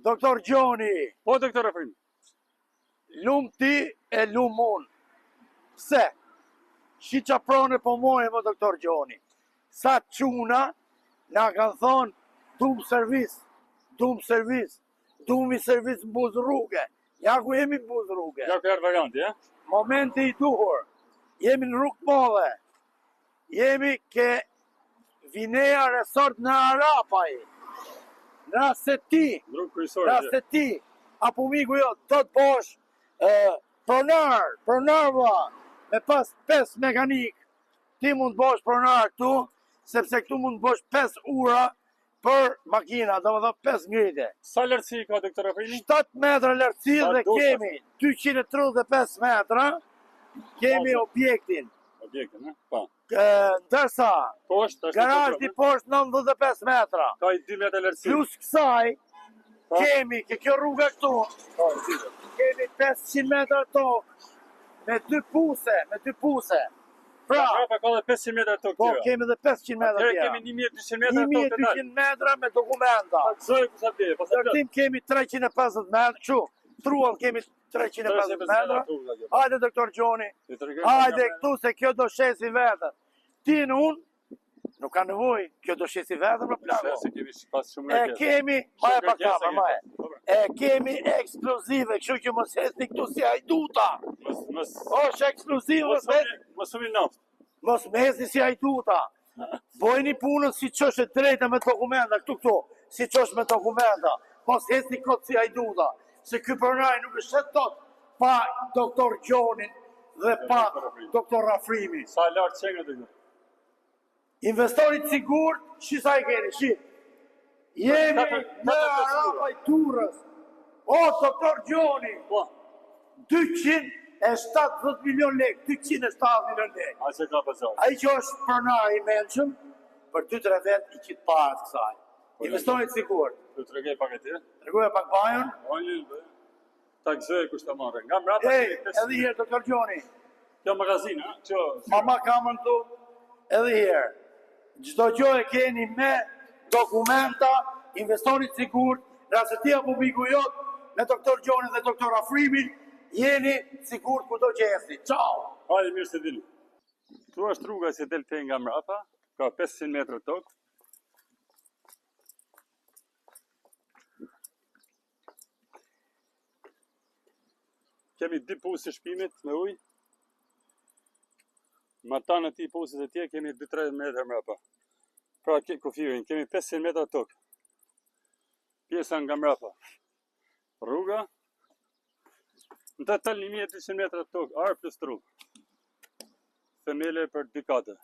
Doktor Gjoni. Po, doktor Afrimi. Lum ti e lum unë. Pse? Shi qa prone po moje më doktor Gjoni. Sa quna na kanë thonë dum servis, dum i servis në buzë rrugë. Ja ku jemi në buzë rrugë. Ja kërë varianti, ja? Momenti i duhur. Jemi në rrugë modhe. Jemi ke Vinea Resort në Arapaj. Nëse ti, apo miku jo, do të bosh pronarva me pas 5 mekanik, ti mund të bosh pronar këtu, sepse këtu mund të bosh 5 ura për makina, do më dhe 5 ngritje. Sa lartësi ka, doktor Afrimi? 7 metra lartësi dhe kemi 235 metra, kemi objektin. Objektin, e? Pa. Ndërsa, Poshtë, garazhi poshtë 95 metra. Ka i 2 metra lartësi. Plus kësaj, kemi, ke kjo rruga këtu, kemi 500 metra tokë, me 2 puse. Pra, ka dhe 500 metra tokë po, kemi dhe 500 metra tjera. Kemi 1200 metra tokë të dalë. 1200 metra me dokumenta. Dërtim kemi 350 metra, që, truan kemi 350 metra. Hajde, doktor Gjoni, hajde këtu se kjo do shesi vetër. Ti në unë, nuk ka nevoj, kjo do shesi vetër për plako. E kemi, maje pa kamer, maje. E kemi eksplozive, kështu që mos hesni këtu si hajduta. Osh eksplozive, mos umi naftë. Mos me hesni si hajduta. Bojni punën si qështë e drejta me dokumenta, këtu, si qështë me dokumenta. Mos hesni këtë si hajduta. Se ky përnaj nuk është tot pa doktor Gjonin dhe pa doktor Afrimi. Sa lartë qenë të gjithë? Investorit sigur, sa i keni, shi. Jemi në Arapaj Turës. O, doktor Gjoni, 270 milion lek, 270 milion lek. A që ka pëzor? A i që është përnaj i menqëm, për 2-3 vetë i qitë parë të kësaj. Investorit sigur. Të të regej pak e tje? Regoj e pak bajon. Ta gëzoj kush të marrë. Nga mrata... Edhe herë, doktor Gjoni. Kjo magazin, ha? Mama kamën tu, edhe herë. Gjdo gjo e keni me dokumenta, investorit sigur, rrasë ti apo biku jot, me doktor Gjoni dhe doktor Afrimi, jeni sigur ku do gjesti. Ciao! Hajde, mirë se dili. Tu është rruga që del të nga mrapa, ka 500 metrë tokë. Kemi 2 pusë shpimit me ujë. Ma ta në ti pusës e tje kemi 2-3 metra mrapa. Pra kufirin, kemi 500 metra tokë. Pjesa nga mrapa. Rruga. Në total 1200 metra tokë, arë plus tru. Themele për 2 kate.